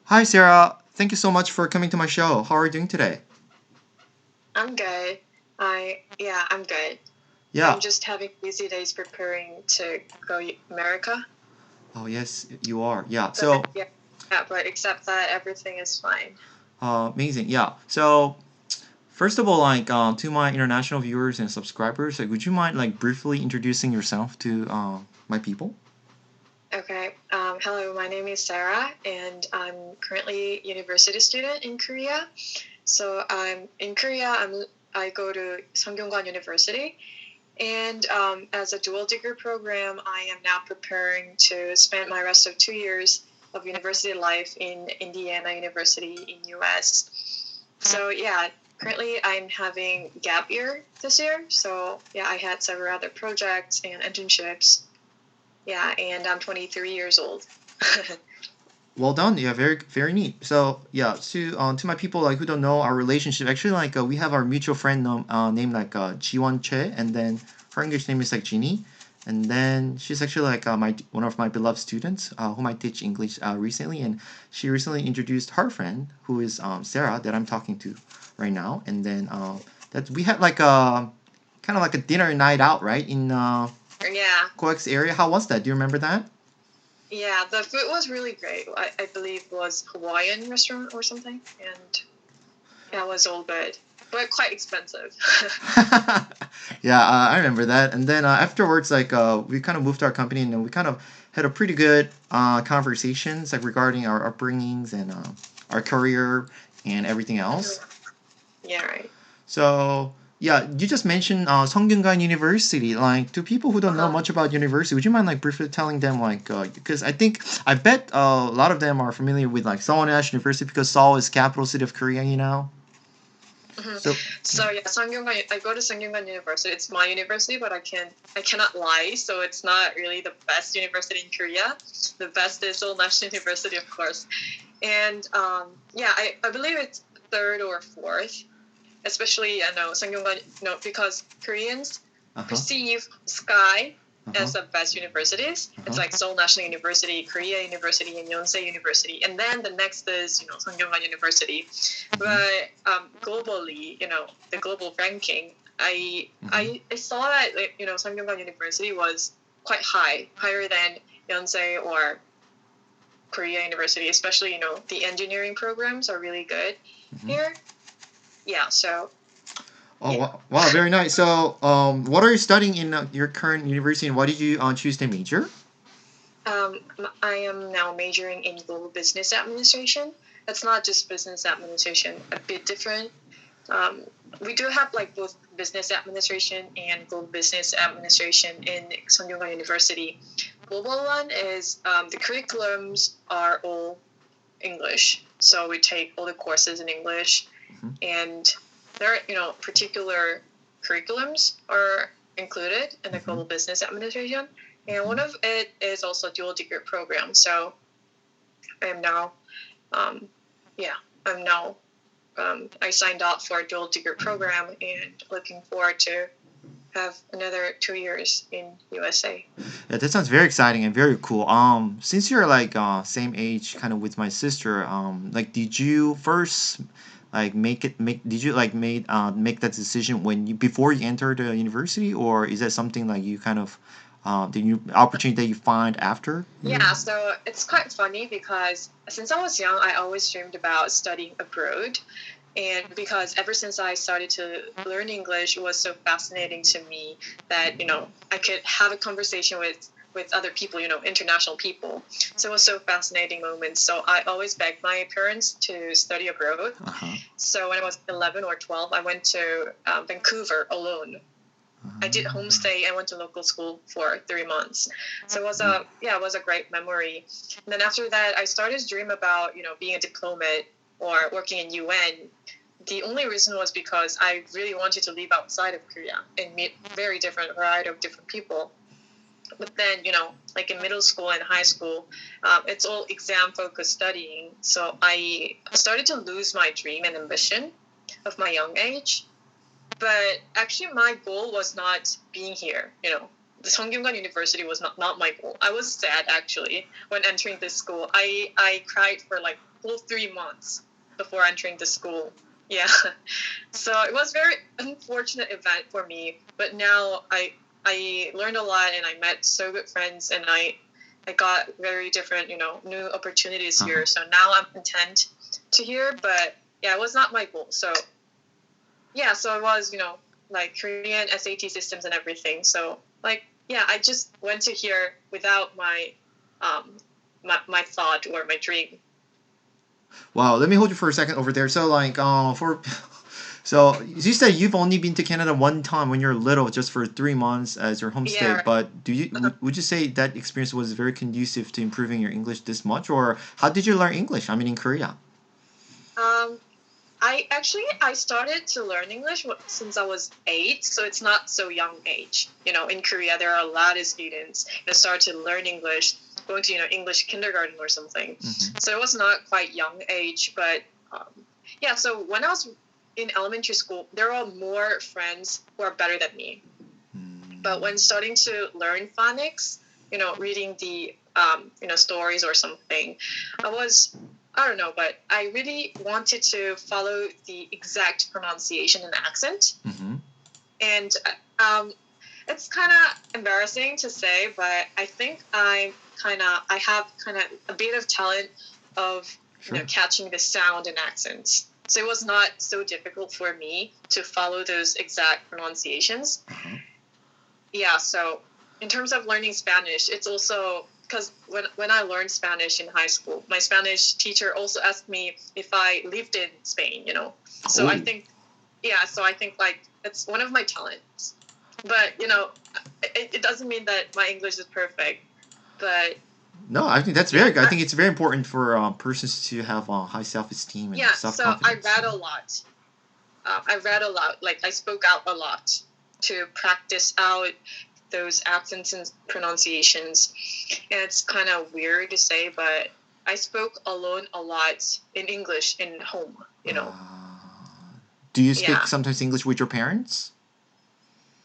Hi, Sarah. Thank you so much for coming to my show. How are you doing today? I'm good. I'm good. Yeah. I'm just having busy days preparing to go America. Oh, yes, you are. Yeah. But except that everything is fine. Amazing. Yeah. So, first of all, to my international viewers and subscribers, would you mind briefly introducing yourself to my people? Okay. Hello, my name is Sarah, and I'm currently a university student in Korea. So I'm in Korea. I go to Songyongwan University, and as a dual degree program, I am now preparing to spend my rest of 2 years of university life in Indiana University in US. So yeah, currently I'm having gap year this year. So yeah, I had several other projects and internships. Yeah, and I'm 23 years old. Well done. Yeah, very very neat. So yeah, to my people who don't know our relationship, actually we have our mutual friend named Jiwon Che, and then her English name is Jeannie, and then she's actually my one of my beloved students whom I teach English recently, and she recently introduced her friend who is Sarah that I'm talking to right now, and then that we had a kind of like a dinner night out right in Yeah. Coex area. How was that? Do you remember that? Yeah, the food was really great. I believe it was Hawaiian restaurant or something, and yeah, it was all good, but quite expensive. Yeah, I remember that. And then afterwards, we kind of moved to our company, and then we kind of had a pretty good conversations regarding our upbringings and our career and everything else. Yeah, right. So yeah, you just mentioned Songyungan University. Like, to people who don't know much about university, would you mind briefly telling them because I bet a lot of them are familiar with Seoul National University because Seoul is capital city of Korea. So yeah, I go to Songyungan University. It's my university, but I cannot lie. So it's not really the best university in Korea. The best is Seoul National University, of course. And I believe it's third or fourth. Especially Songyungan, because Koreans perceive Sky as the best universities. It's like Seoul National University, Korea University, and Yonsei University, and then the next is Songyungan University. But globally, the global ranking, I saw that Songyungan University was quite higher than Yonsei or Korea University, especially the engineering programs are really good here. Yeah, so. Oh, yeah. Wow, very nice. So, what are you studying in your current university, and why did you choose the major? I am now majoring in global business administration. It's not just business administration, a bit different. We do have both business administration and global business administration in Songyungan University. Global one is the curriculums are all English, so we take all the courses in English, and there are particular curriculums are included in the global business administration, and one of it is also dual degree program. So I am now I signed up for a dual degree program and looking forward to have another 2 years in USA. Yeah, that sounds very exciting and very cool. Since you're same age kind of with my sister, did you first make that decision before you entered the university, or is that something you kind of the new opportunity that you find after? Yeah, so it's quite funny because since I was young, I always dreamed about studying abroad. And because ever since I started to learn English, it was so fascinating to me that, I could have a conversation with other people, international people. So it was so fascinating moment. So I always begged my parents to study abroad. So when I was 11 or 12, I went to Vancouver alone. I did homestay and went to local school for 3 months. So it was a great memory. And then after that, I started to dream about, being a diplomat or working in UN. The only reason was because I really wanted to live outside of Korea and meet very different variety of different people. But then, in middle school and high school, it's all exam-focused studying. So I started to lose my dream and ambition of my young age. But actually, my goal was not being here, the Songyungan University was not my goal. I was sad actually when entering this school. I cried for like full 3 months before entering the school. Yeah, so it was very unfortunate event for me. But now I learned a lot and I met so good friends and I got very different new opportunities here. So now I'm content to here. But yeah, it was not my goal. So yeah, so it was like Korean SAT systems and everything. So like yeah, I just went to here without my my thought or my dream. Wow, let me hold you for a second over there. So like so you said you've only been to Canada one time when you're little, just for 3 months as your homestay. Yeah. But would you say that experience was very conducive to improving your English this much, or how did you learn English? I mean, in Korea. I started to learn English since I was 8, so it's not so young age. In Korea there are a lot of students that start to learn English going to English kindergarten or something. Mm-hmm. So it was not quite young age, but yeah. So when I was in elementary school, there were more friends who are better than me. But when starting to learn phonics, reading the stories or something, I don't know, but I really wanted to follow the exact pronunciation and accent. Mm-hmm. And it's kind of embarrassing to say, but I think I have a bit of talent of catching the sound and accents. So it was not so difficult for me to follow those exact pronunciations. Uh-huh. Yeah, so in terms of learning Spanish, it's also because when I learned Spanish in high school, my Spanish teacher also asked me if I lived in Spain, So I think like it's one of my talents. But, it doesn't mean that my English is perfect. But no, I think that's very good. I think it's very important for persons to have high self-esteem and self-confidence. So I read a lot. Like I spoke out a lot to practice out those accents and pronunciations. And it's kind of weird to say, but I spoke alone a lot in English in home, Do you speak sometimes English with your parents?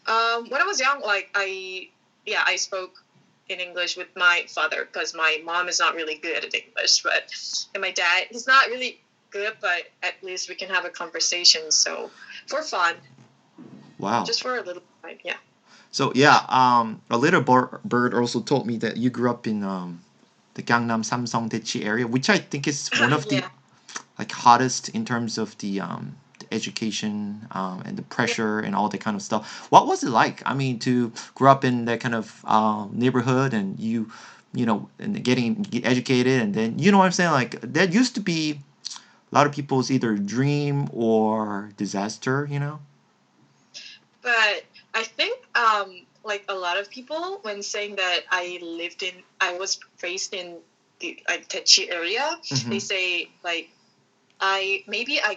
When I was young, like I spoke in English with my father because my mom is not really good at English, and my dad, he's not really good, but at least we can have a conversation. So for fun. Wow. Just for a little time, yeah. So yeah, a little bird also told me that you grew up in the Gangnam Samsung Daechi area, which I think is one of the like hottest in terms of the education and the pressure and all that kind of stuff. What was it like? I mean, to grow up in that kind of neighborhood and and get educated, and then what I'm saying, like that used to be a lot of people's either dream or disaster, But I think like a lot of people, when saying that I was raised in the like Daechi area, Mm-hmm. they say like I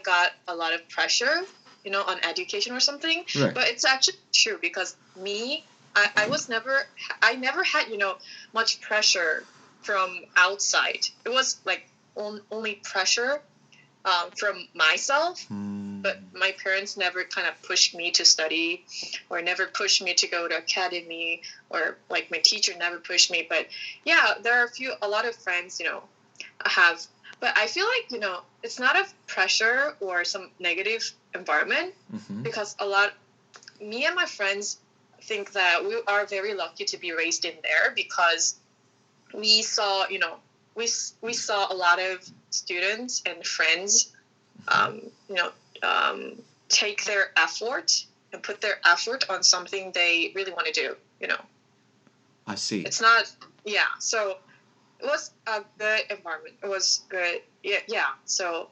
got a lot of pressure, on education or something. Right. But it's actually true because me, I never had much pressure from outside. It was like only pressure from myself. But my parents never kind of pushed me to study or never pushed me to go to academy, or like my teacher never pushed me. But yeah, there are a lot of friends, I have. But I feel like, it's not a pressure or some negative environment because me and my friends think that we are very lucky to be raised in there because we saw, we saw a lot of students and friends, take their effort and put their effort on something they really want to do, I see. It's not, so it was a good environment. It was good. Yeah. So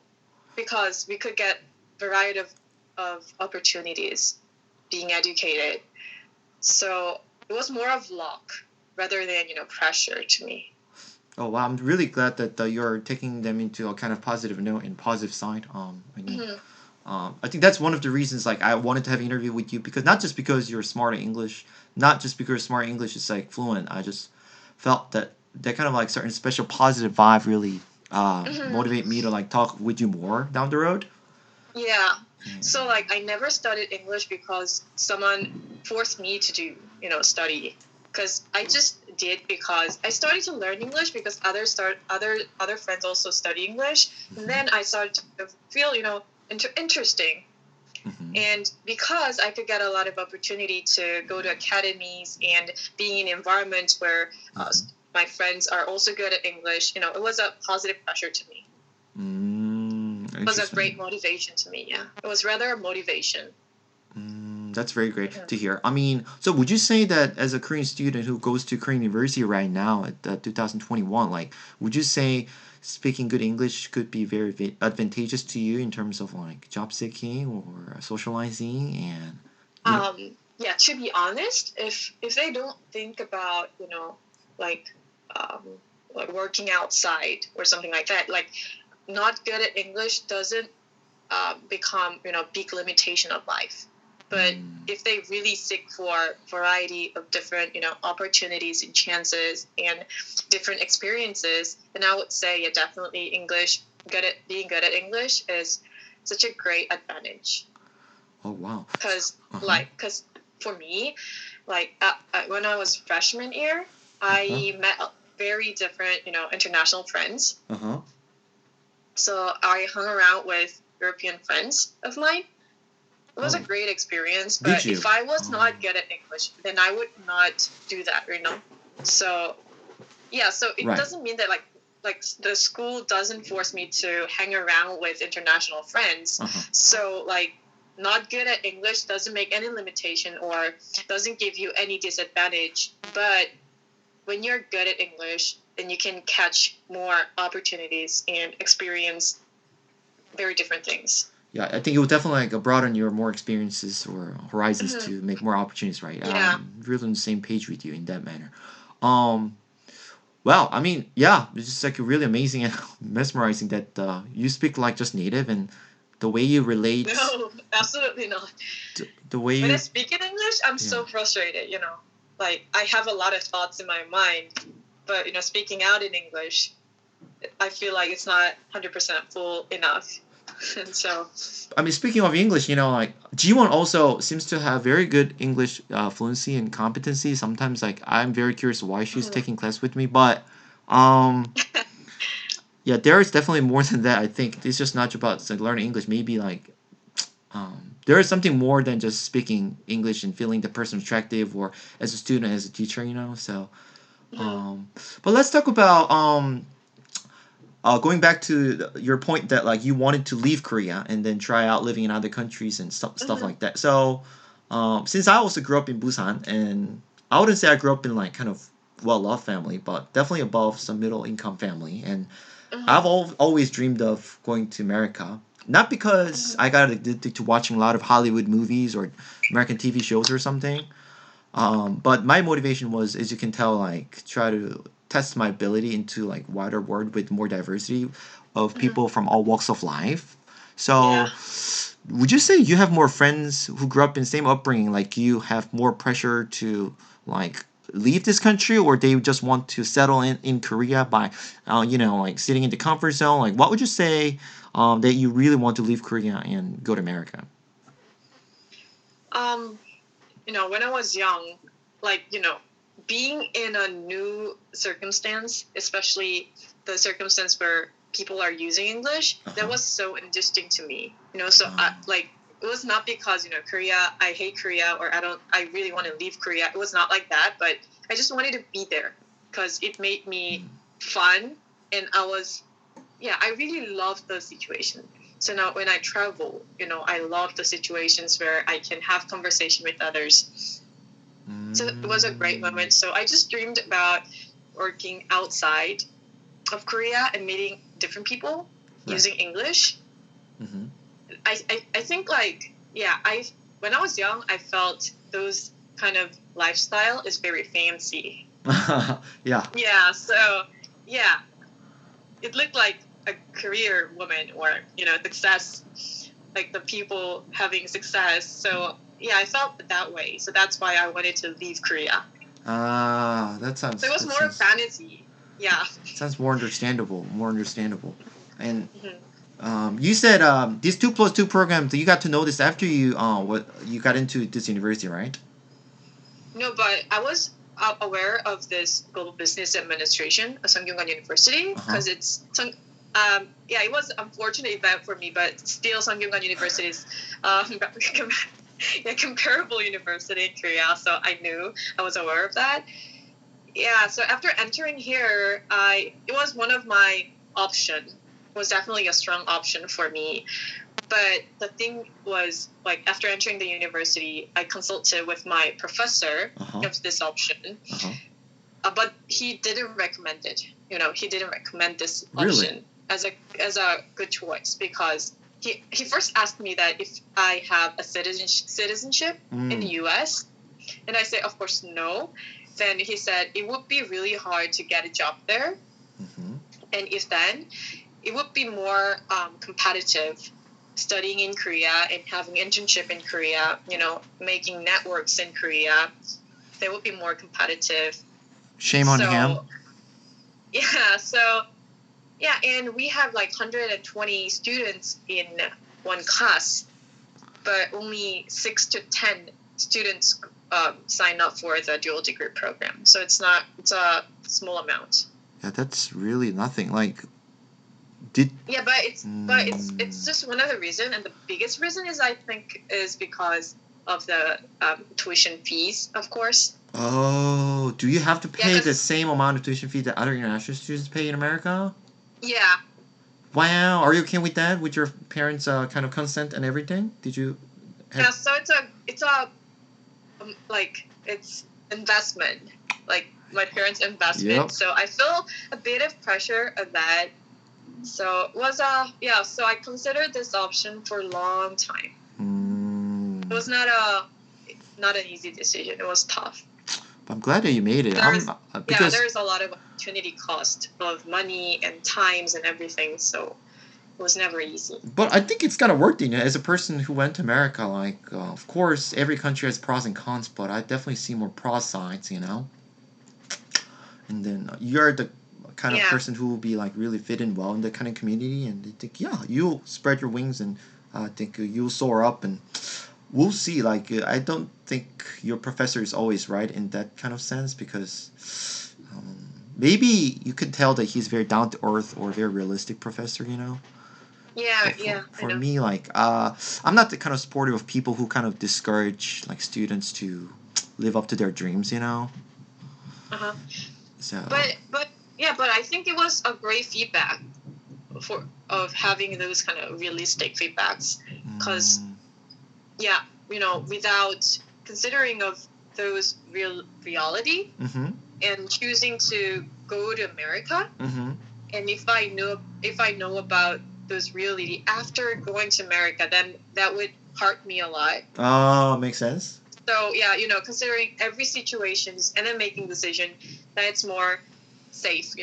because we could get variety of opportunities being educated. So it was more of luck rather than, pressure to me. Oh wow! I'm really glad that you're taking them into a kind of positive note and positive side. I think that's one of the reasons like I wanted to have an interview with you, because not just because you're smart in English, not just because smart English is like fluent. I just felt that kind of like certain special positive vibe really motivate me to like talk with you more down the road. Yeah. So like I never studied English because someone forced me to do, study because I just did because I started to learn English because other friends also study English, and then I started to feel interesting. Mm-hmm. And because I could get a lot of opportunity to go to academies and being in environments where my friends are also good at English, it was a positive pressure to me. It was a great motivation to me, yeah. It was rather a motivation. That's very great to hear. I mean, so would you say that as a Korean student who goes to Korean University right now at 2021, like, would you say speaking good English could be very advantageous to you in terms of like job seeking or socializing and? Yeah, to be honest, if they don't think about like working outside or something like that, like not good at English doesn't become big limitation of life. But if they really seek for variety of different, opportunities and chances and different experiences, then I would say, definitely being good at English is such a great advantage. Oh, wow. Because for me, like when I was freshman year, I met very different, international friends. So I hung around with European friends of mine. It was a great experience, but if I was not good at English, then I would not do that, So, yeah, so it doesn't mean that like the school doesn't force me to hang around with international friends. So, like, not good at English doesn't make any limitation or doesn't give you any disadvantage. But when you're good at English, then you can catch more opportunities and experience very different things. Yeah, I think it will definitely like broaden your more experiences or horizons to make more opportunities, right? Yeah. I'm really on the same page with you in that manner. Well, I mean, yeah, it's just like really amazing and mesmerizing that you speak like just native and the way you relate. No, absolutely not. The way when I speak in English, I'm so frustrated, Like, I have a lot of thoughts in my mind, but, speaking out in English, I feel like it's not 100% full enough. And so, I mean, speaking of English, like Jiwon also seems to have very good English fluency and competency. Sometimes, like, I'm very curious why she's taking class with me, but yeah, there is definitely more than that. I think it's just not about like learning English. Maybe like there is something more than just speaking English and feeling the person attractive, or as a student, as a teacher, So, but let's talk about going back to your point that like you wanted to leave Korea and then try out living in other countries and stuff like that. So, since I also grew up in Busan, and I wouldn't say I grew up in like kind of well-off family, but definitely above some middle-income family, and I've always dreamed of going to America. Not because I got addicted to watching a lot of Hollywood movies or American TV shows or something, but my motivation was, as you can tell, like try to test my ability into like wider world with more diversity of people from all walks of life. So, would you say you have more friends who grew up in the same upbringing, like you have more pressure to like leave this country, or they just want to settle in Korea by, like sitting in the comfort zone? Like, what would you say that you really want to leave Korea and go to America? When I was young, like, being in a new circumstance, especially the circumstance where people are using English, that was so interesting to me. So it was not because Korea, I hate Korea, or I really want to leave Korea. It was not like that, but I just wanted to be there because it made me fun, and I really loved the situation. So now when I travel, I love the situations where I can have conversation with others. So it was a great moment. So I just dreamed about working outside of Korea and meeting different people using English. I think when I was young, I felt those kind of lifestyle is very fancy. Yeah. Yeah. So it looked like a career woman or success, like the people having success. So I felt that way. So that's why I wanted to leave Korea. That sounds. So it was more fantasy. Yeah. Sounds more understandable. And you said these 2+2 programs. You got to know this after you got into this university, right? No, but I was aware of this global business administration, Sungkyunkwan University, because it's it was an unfortunate event for me, but still Sungkyunkwan University is comparable university in Korea, so I was aware of that. Yeah, so after entering here, it was one of my option. It was definitely a strong option for me. But the thing was, like, after entering the university, I consulted with my professor of this option. But he didn't recommend it. He didn't recommend this option as a good choice, because he first asked me that if I have a citizenship in the U.S., and I said, of course, no. Then he said it would be really hard to get a job there, and if then, it would be more competitive studying in Korea and having internship in Korea, making networks in Korea. They would be more competitive. Shame on him. Yeah, and we have like 120 students in one class, but only 6 to 10 students sign up for the dual degree program. So it's a small amount. Yeah, that's really nothing. Like, but it's just one of the reasons, and the biggest reason is because of the tuition fees, of course. Oh, do you have to pay the same amount of tuition fee that other international students pay in America? Yeah. Wow, are you okay with that? With your parents' kind of consent and everything? Did you? So it's it's investment, like my parents' investment. Yep. So I feel a bit of pressure of that. So it was so I considered this option for a long time. It was not an easy decision. It was tough. But I'm glad that you made it. There's a lot of opportunity cost of money and times and everything. So it was never easy. But I think it's kind of worth it. As a person who went to America, of course, every country has pros and cons, but I definitely see more pros sides, And then you're the kind of person who will be really fit in well in the kind of community, and they think you'll spread your wings, and I think you'll soar up, and we'll see. I don't think your professor is always right in that kind of sense, because maybe you could tell that he's very down to earth or very realistic professor, For me, I'm not the kind of supportive of people who kind of discourage students to live up to their dreams, So but I think it was a great feedback of having those kind of realistic feedbacks, because without considering of those reality and choosing to go to America, and if I know about those reality after going to America, then that would hurt me a lot. Oh, makes sense. So considering every situation and then making decision that it's more safe,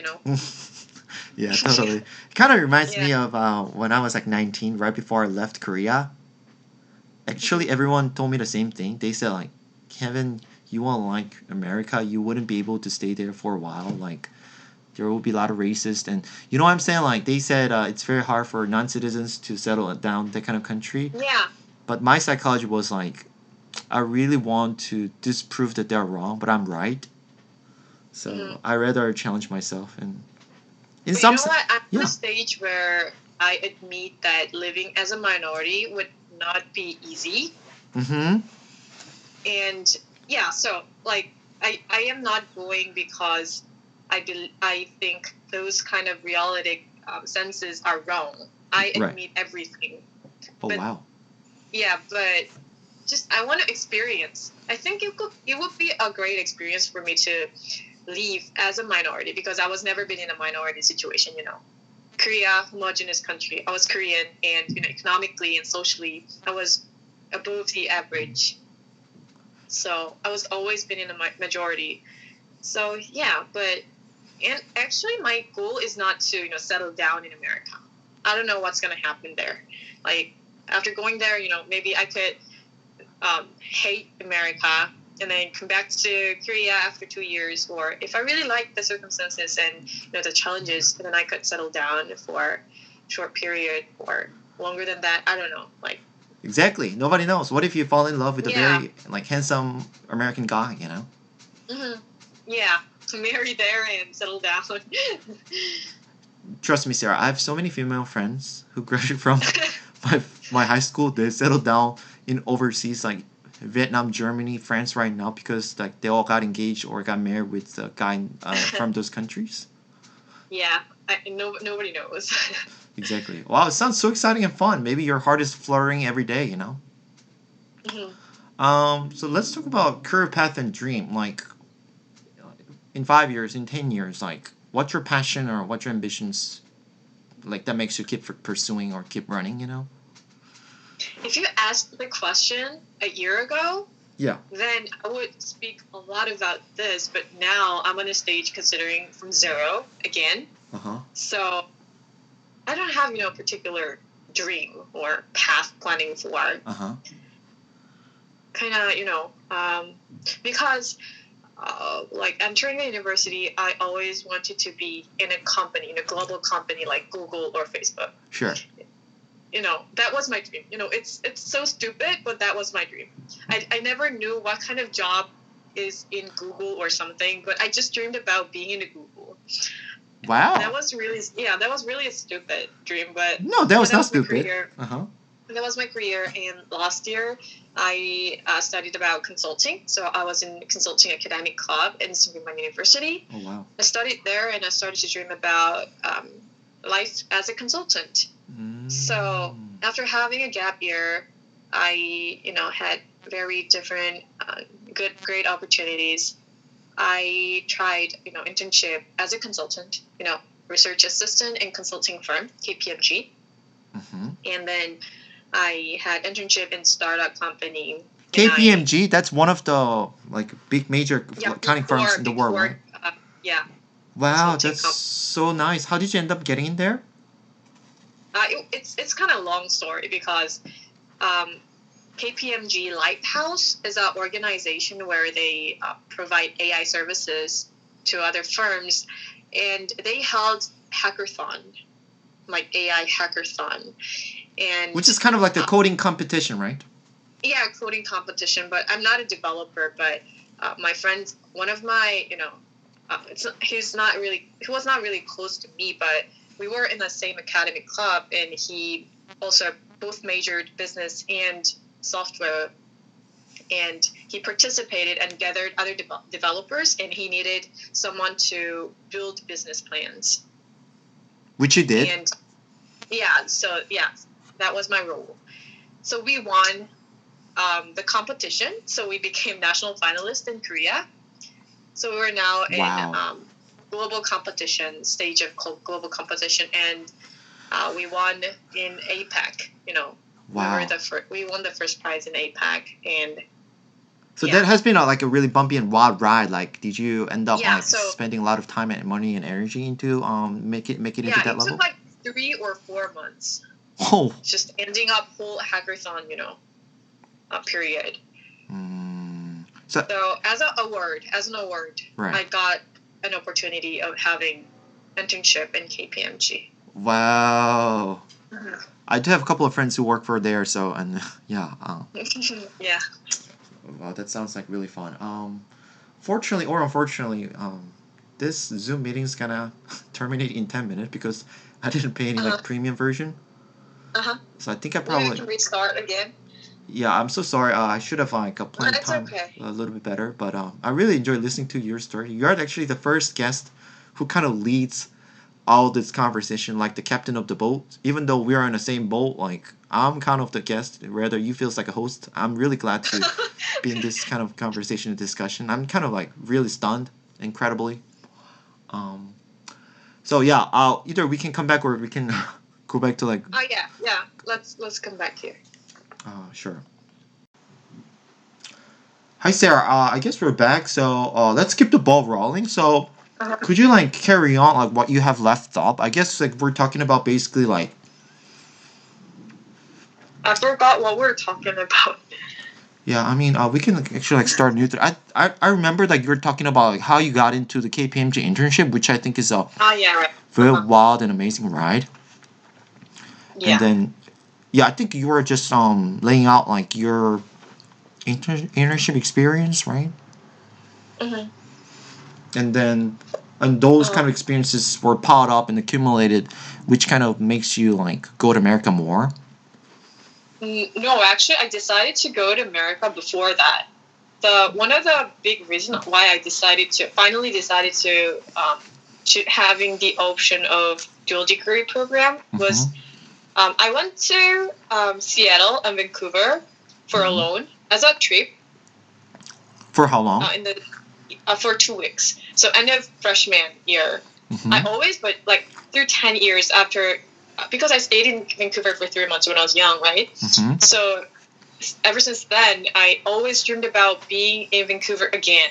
Yeah, totally. It kind of reminds me of when I was 19, right before I left Korea. Actually, everyone told me the same thing. They said Kevin, you won't America. You wouldn't be able to stay there for a while. There will be a lot of racists, and you know what I'm saying. They said it's very hard for non-citizens to settle down that kind of country. Yeah. But my psychology was I really want to disprove that they're wrong, but I'm right. So I rather challenge myself, and I'm at a stage where I admit that living as a minority would not be easy. And so I am not going because I think those kind of realistic senses are wrong. I admit everything. Wow. Yeah, but just I want to experience. I think it would be a great experience for me to live as a minority, because I was never been in a minority situation. Korea, homogeneous country. I was Korean, and economically and socially, I was above the average. So I was always been in a majority. So and actually my goal is not to settle down in America. I don't know what's gonna happen there. After going there, maybe I could hate America and then come back to Korea after 2 years, or if I really like the circumstances and the challenges, then I could settle down for a short period or longer than that. I don't know. Exactly. Nobody knows. What if you fall in love with a very handsome American guy? Yeah, to marry there and settle down. Trust me, Sarah, I have so many female friends who graduate from my high school. They settled down in overseas, like Vietnam, Germany, France right now, because like they all got engaged or got married with a guy from those countries. Yeah, nobody knows. Exactly. Wow, it sounds so exciting and fun. Maybe your heart is fluttering every day, you know? So let's talk about career path and dream. Like, in 5 years, in 10 years, like, what's your passion or what's your ambitions, like, that makes you keep pursuing or keep running, you know? If you asked the question a year ago, yeah, then I would speak a lot about this, but now I'm on a stage considering from zero again. So I don't have, a particular dream or path planning for. Kind of, because like entering a university, I always wanted to be in a company, in a global company like Google or Facebook. Sure. That was my dream. It's so stupid, but that was my dream. I never knew what kind of job is in Google or something, but I just dreamed about being in a Google. Wow. That was really a stupid dream, but no, that was not stupid. That was my career, and last year I studied about consulting. So I was in consulting academic club in 줌이지만 University. Oh wow! I studied there, and I started to dream about life as a consultant. So after having a gap year, I had very different great opportunities. I tried internship as a consultant, research assistant in consulting firm KPMG, and then I had internship in startup company. KPMG, that's one of the like big major accounting firms in the world, right? Yeah. Wow, that's so nice. How did you end up getting in there? It's kind of a long story because KPMG Lighthouse is an organization where they provide AI services to other firms, and they held hackathon, like AI hackathon, and which is kind of like the coding competition, right? Yeah, coding competition. But I'm not a developer. But my friend, one of my, he was not really close to me, but we were in the same academic club, and he also both majored business and software, and he participated and gathered other developers, and he needed someone to build business plans. Which you did? And that was my role. So we won the competition, so we became national finalists in Korea. So we're now in global competition, stage of global competition, and we won in APAC, Wow. We won the first prize in APAC, and so that has been like a really bumpy and wild ride. Like, did you end up spending a lot of time and money and energy into make it into that level? Yeah, it took like 3 or 4 months. Oh. Just ending up whole hackathon, period. So as an award, right. I got an opportunity of having internship in KPMG. Wow. I do have a couple of friends who work for there, so yeah. Yeah. Wow, that sounds like really fun. Fortunately or unfortunately, this Zoom meeting is gonna terminate in 10 minutes because I didn't pay any like premium version. So I think I probably can restart again. Yeah, I'm so sorry. I should have like planned time a little bit better, but I really enjoyed listening to your story. You're actually the first guest who kind of leads all this conversation, like the captain of the boat. Even though we're in the same boat, like I'm kind of the guest, rather you feels like a host. I'm really glad to be in this kind of conversation and discussion. I'm kind of like really stunned, incredibly. So yeah, either we can come back or we can go back to like. Oh yeah. Let's come back here. Sure. Hi Sarah, I guess we're back. So let's keep the ball rolling. So. Could you like carry on like what you have left off? I guess like we're talking about basically like. I forgot what we're talking about. Yeah, I mean, we can actually like start new. I remember like you were talking about like how you got into the KPMG internship, which I think is a very wild and amazing ride. Yeah. And then, I think you were just laying out like your internship experience, right? And those kind of experiences were piled up and accumulated, which kind of makes you like go to America more. No, actually, I decided to go to America before that. One of the big reasons why I finally decided to having the option of dual degree program was I went to Seattle and Vancouver for a loan as a trip. For how long? For 2 weeks. So end of freshman year. I always, but like through 10 years after, because I stayed in Vancouver for 3 months when I was young, right? So ever since then, I always dreamed about being in Vancouver again.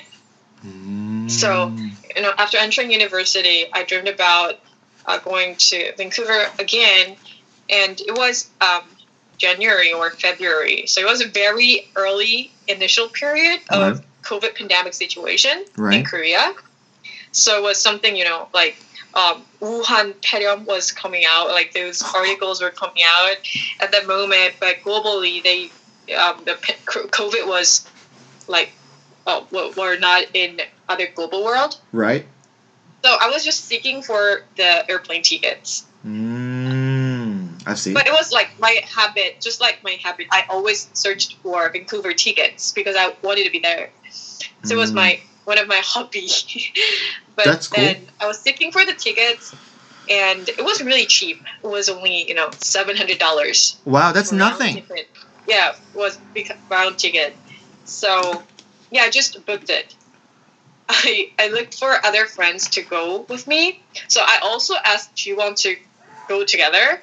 So, after entering university, I dreamed about going to Vancouver again, and it was January or February. So it was a very early initial period of COVID pandemic situation in Korea. So it was something, like Wuhan Perium was coming out, like those articles were coming out at that moment, but globally the COVID was like, we're not in other global world. Right. So I was just seeking for the airplane tickets. I see. But it was like my habit, I always searched for Vancouver tickets because I wanted to be there. So it was one of my hobby. But that's cool. Then I was seeking for the tickets, and it was really cheap. It was only $700. Wow, that's nothing. Yeah, it was round ticket. So yeah, I just booked it. I looked for other friends to go with me. So I also asked Jiwon to go together,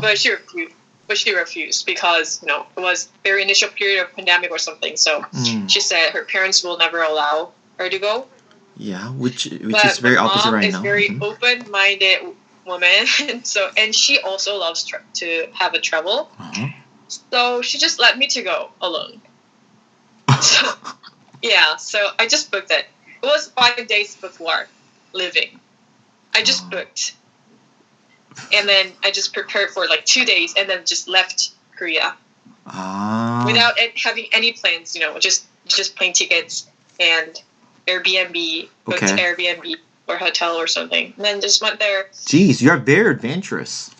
but she refused because it was their initial period of pandemic or something. So she said her parents will never allow her to go. Yeah, which is very opposite right now. Mom is very open-minded woman, and she also loves to have a travel. So she just let me to go alone. So, yeah, so I just booked it. It was 5 days before leaving. I just booked. And then I just prepared for like 2 days and then just left Korea. Without having any plans, just plane tickets and Airbnb, booked Airbnb or hotel or something. And then just went there. Jeez, you're very adventurous.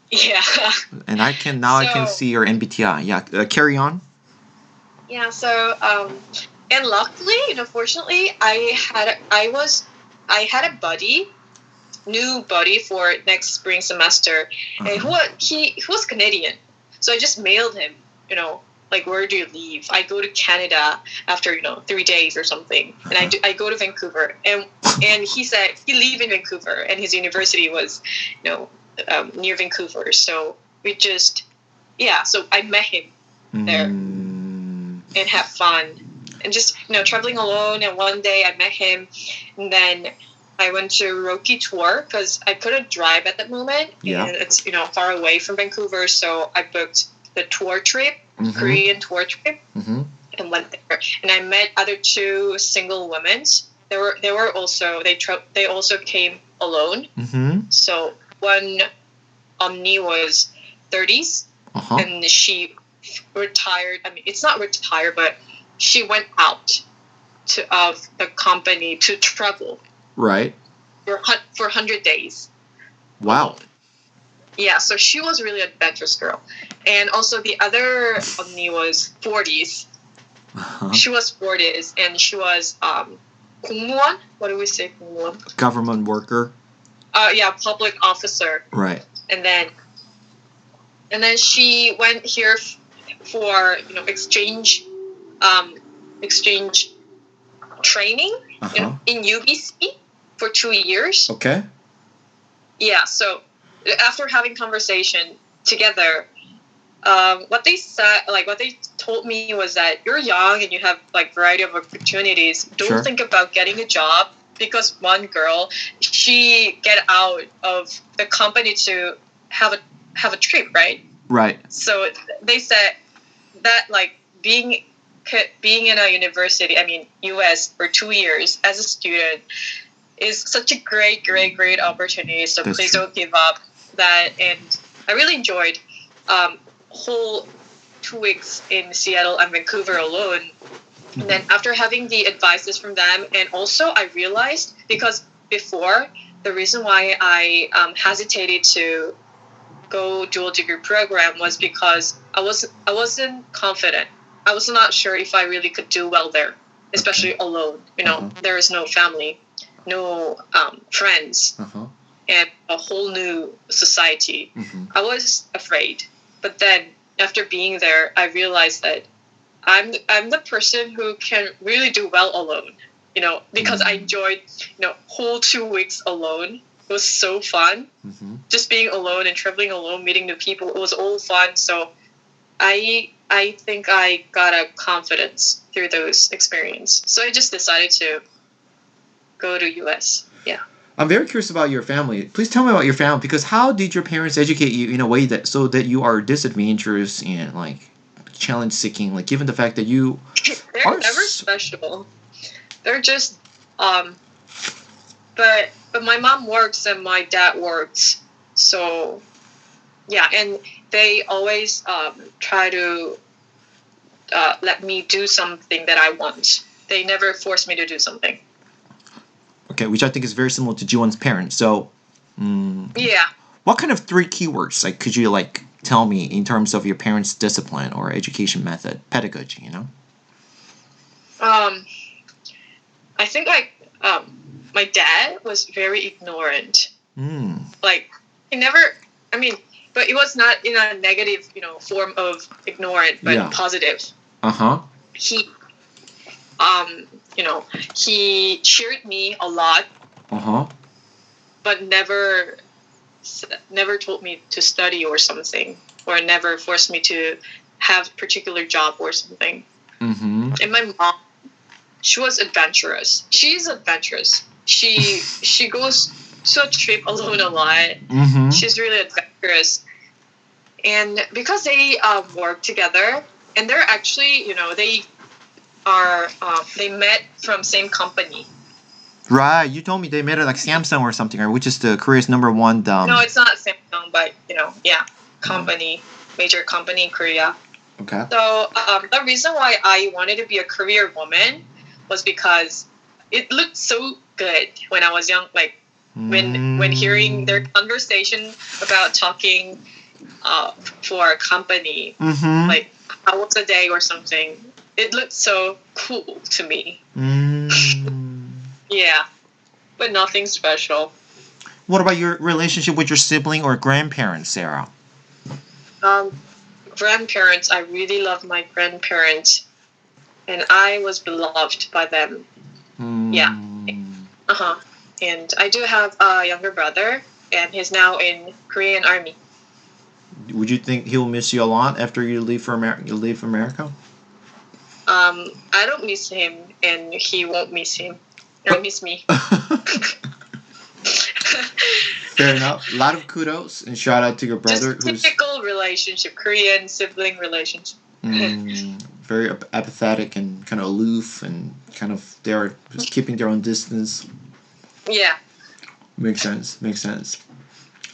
Yeah. And I can see your MBTI. Yeah, carry on. Yeah, so and luckily, fortunately, I had a new buddy for next spring semester, and he was Canadian. So I just mailed him, like, where do you leave? I go to Canada after 3 days or something, and I go to Vancouver, and he said he live in Vancouver, and his university was near Vancouver. So so I met him there. And have fun, and just traveling alone. And one day I met him, and then I went to Roki tour because I couldn't drive at that moment, and it's far away from Vancouver. So I booked the tour trip, Korean tour trip, and went there. And I met other 2 single women. They also came alone. So one Omni was 30s, and she retired. I mean, it's not retired, but she went out of the company to travel. Right. For 100 days. Wow. Yeah, so she was really an adventurous girl. And also the other Omni was 40s. She was 40s, and she was 공무원? What do we say, 공무원? Government worker. Yeah, public officer. Right. And then she went here for exchange training in UBC for 2 years. Okay. Yeah, so after having conversation together, what they told me was that you're young and you have like variety of opportunities. Don't think about getting a job, because one girl, she get out of the company to have a trip, right? Right. So they said that like being in a university, I mean US, for 2 years as a student is such a great opportunity. So please don't give up that. And I really enjoyed whole 2 weeks in Seattle and Vancouver alone. And then after having the advices from them, and also I realized, because before, the reason why I hesitated to go dual degree program was because I wasn't confident. I was not sure if I really could do well there, especially alone. There is no family, no friends, and a whole new society. I was afraid, but then after being there, I realized that I'm the person who can really do well alone. Because I enjoyed whole 2 weeks alone. It was so fun. Just being alone and traveling alone, meeting new people. It was all fun. So I think I got a confidence through those experiences. So I just decided to go to US. Yeah. I'm very curious about your family. Please tell me about your family, because how did your parents educate you in a way that so that you are disadvantageous and like challenge seeking, like given the fact that you they're never special. They're just but my mom works and my dad works, so yeah, and they always try to let me do something that I want. They never force me to do something. Okay, which I think is very similar to Jiwon's parents. So yeah, what kind of 3 keywords like could you like tell me in terms of your parents' discipline or education method, pedagogy? I think my dad was very ignorant. Like he never. I mean, but it was not in a negative, form of ignorant, but positive. He, he cheered me a lot. But never told me to study or something, or never forced me to have a particular job or something. And my mom, she was adventurous. She's adventurous. She goes to a trip alone a lot. She's really adventurous. And because they work together, and they're actually, they met from same company. Right, you told me they made it like Samsung or something, right? Which is the Korea's number one. No, it's not Samsung, but company, major company in Korea. Okay. So the reason why I wanted to be a career woman was because it looked so good when I was young. Like when hearing their conversation about talking for a company, like how was a day or something. It looked so cool to me. Yeah, but nothing special. What about your relationship with your sibling or grandparents, Sarah? Grandparents, I really love my grandparents, and I was beloved by them. Yeah. And I do have a younger brother, and he's now in Korean Army. Would you think he'll miss you a lot after you leave for America? I don't miss him, and he won't miss him. Or miss me. Fair enough. A lot of kudos and shout out to your brother. Just typical relationship, Korean sibling relationship. Very apathetic and kind of aloof and kind of they're just keeping their own distance. Yeah. Makes sense.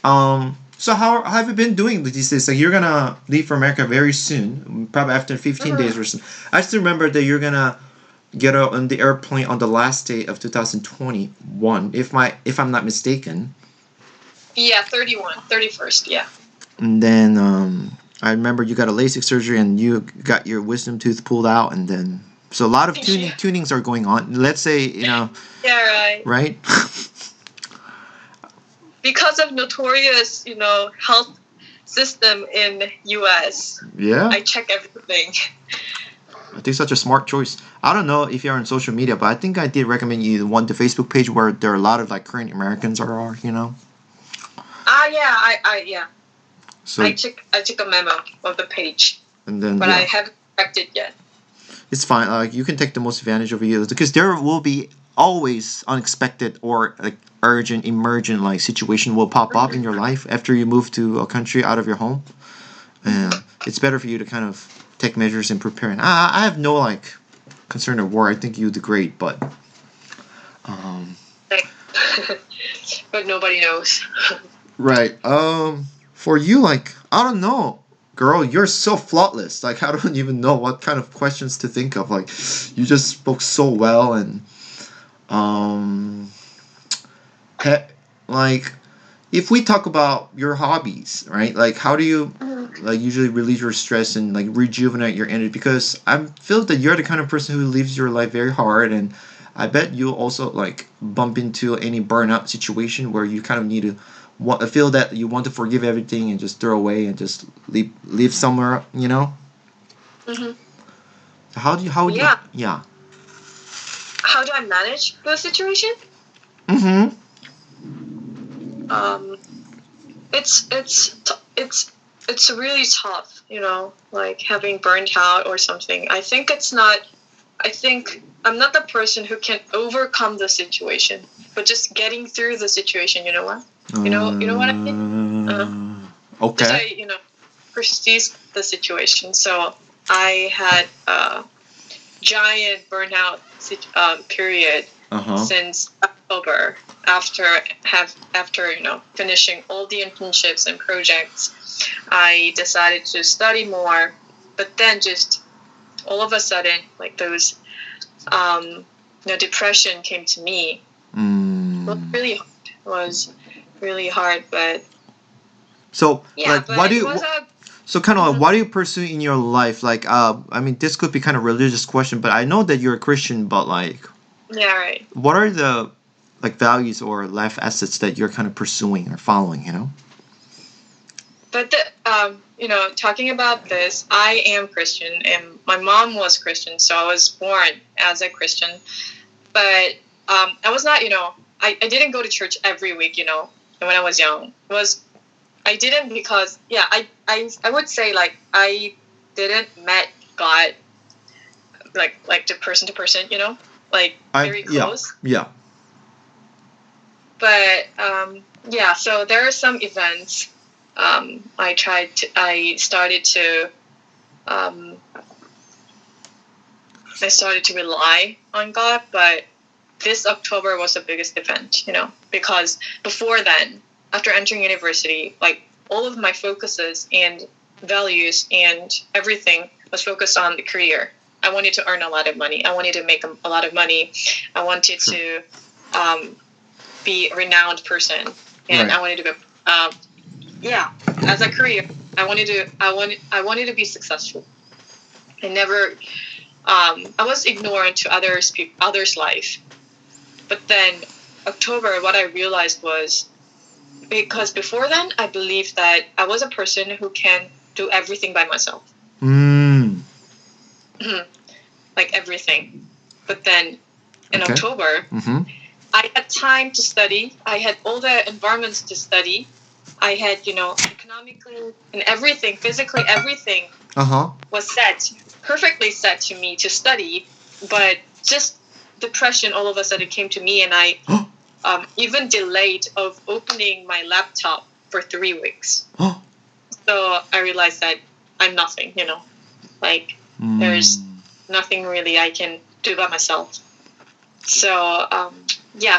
So how have you been doing these days? Like you're gonna leave for America very soon, probably after 15 days or so. I still remember that you're gonna get on the airplane on the last day of 2021, if I'm not mistaken. Yeah, 31st, yeah. And then I remember you got a LASIK surgery and you got your wisdom tooth pulled out, and then so a lot of tunings are going on. Let's say Yeah, right. Right. Because of notorious, health system in US. Yeah. I check everything. I think such a smart choice. I don't know if you're on social media, but I think I did recommend you the Facebook page where there are a lot of like Korean Americans are. Yeah. So I took a memo of the page, and then but I haven't checked it yet. It's fine. You can take the most advantage of it because there will be always unexpected or like urgent, emergent like situation will pop up in your life after you move to a country out of your home, and it's better for you to kind of take measures and prepare. And I have no like concern or war. I think you do great, but but nobody knows. Right. For you, like I don't know. girl, you're so flawless. Like, I don't even know what kind of questions to think of. Like, you just spoke so well, and like, if we talk about your hobbies, right? Like, how do you like usually relieve your stress and like rejuvenate your energy? Because I feel that you're the kind of person who lives your life very hard, and I bet you also like bump into any burnout situation where you kind of need to feel that you want to forgive everything and just throw away and just leave somewhere, you know? Mm-hmm. How do Yeah. you, yeah. How do I manage the situation? Mm-hmm. It's really tough, you know, like having burned out or something. I think I'm not the person who can overcome the situation, but just getting through the situation, you know what? You know what I mean? Okay. Just perceive the situation. So I had a giant burnout period since October after finishing all the internships and projects. I decided to study more, but then just all of a sudden, like those depression came to me. It was really hard, but so yeah, like but what do you so kind of like, Mhm. what do you pursue in your life? Like I mean, this could be kind of religious question, but I know that you're a Christian, but like Yeah, right. what are the like values or life assets that you're kind of pursuing or following, you know? But talking about this, I am Christian, and my mom was Christian, so I was born as a Christian. But I was not, I didn't go to church every week, when I was young. I didn't because, I would say, like, I didn't met God, like the person to person, like, very close. Yeah. But, so there are some events. I started to rely on God, but this October was the biggest event, because before then, after entering university, like all of my focuses and values and everything was focused on the career. I wanted to earn a lot of money. I wanted to make a lot of money. I wanted to be a renowned person, and I wanted to go. As a career, I wanted to be successful. I was ignorant to others' life. But then October, what I realized was, because before then, I believed that I was a person who can do everything by myself. Like everything. But then in October, I had time to study. I had all the environments to study. I had, economically and everything, physically, everything was perfectly set to me to study. But just depression all of a sudden came to me, and I even delayed of opening my laptop for 3 weeks. So I realized that I'm nothing, like there's nothing really I can do by myself. So,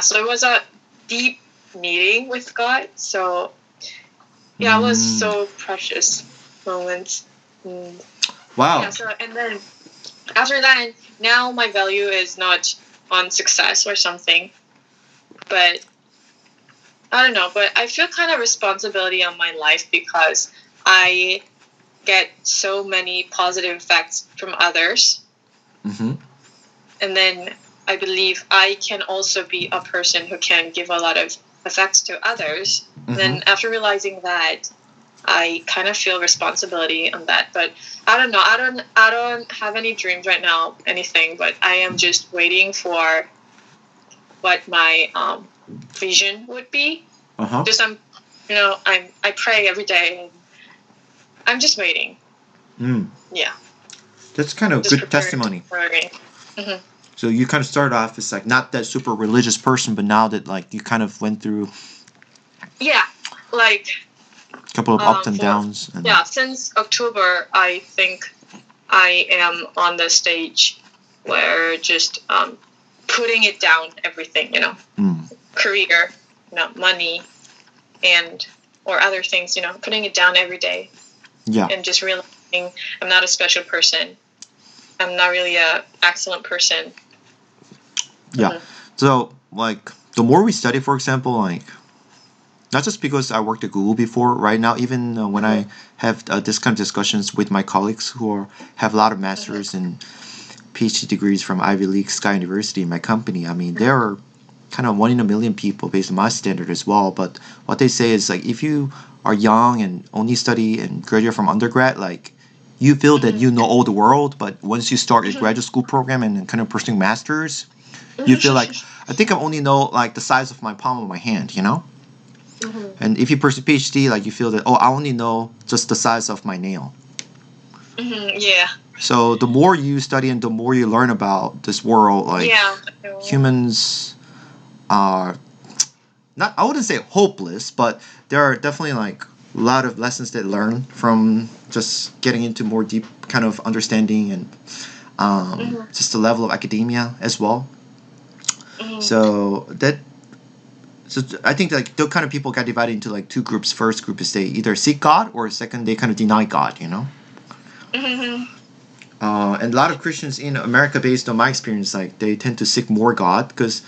so it was a deep meeting with God. So, it was so precious moments. Wow. Yeah, so, and then after that, now my value is not on success or something, but I don't know, but I feel kind of responsibility on my life because I get so many positive effects from others. And then I believe I can also be a person who can give a lot of effects to others. And then after realizing that, I kind of feel responsibility on that. But I don't know. I don't have any dreams right now, anything. But I am just waiting for what my vision would be. Just I pray every day. And I'm just waiting. Yeah. That's kind of Just good testimony. So you kind of started off as like not that super religious person, but now that like you kind of went through like a couple of ups and downs. And since October, I think I am on the stage where just putting it down, everything, career, money, or other things, putting it down every day. Yeah. And just realizing I'm not a special person. I'm not really a excellent person. Yeah. So like the more we study, for example, like not just because I worked at Google before, right now, even when I have this kind of discussions with my colleagues who have a lot of masters and PhD degrees from Ivy League, Sky University in my company. I mean, there are kind of 1 in a million people based on my standard as well. But what they say is like if you are young and only study and graduate from undergrad, like you feel that you know all the world, but once you start your graduate school program and then kind of pursuing masters, you feel like I think I only know like the size of my palm of my hand, you know? And if you pursue PhD, like you feel that I only know just the size of my nail. Yeah. So the more you study and the more you learn about this world, like humans are not, I wouldn't say hopeless, but there are definitely like a lot of lessons that learn from just getting into more deep kind of understanding and just the level of academia as well. So I think like the kind of people got divided into like two groups. First group is they either seek God, or second they kind of deny God, you know. And a lot of Christians in America, based on my experience, like they tend to seek more God because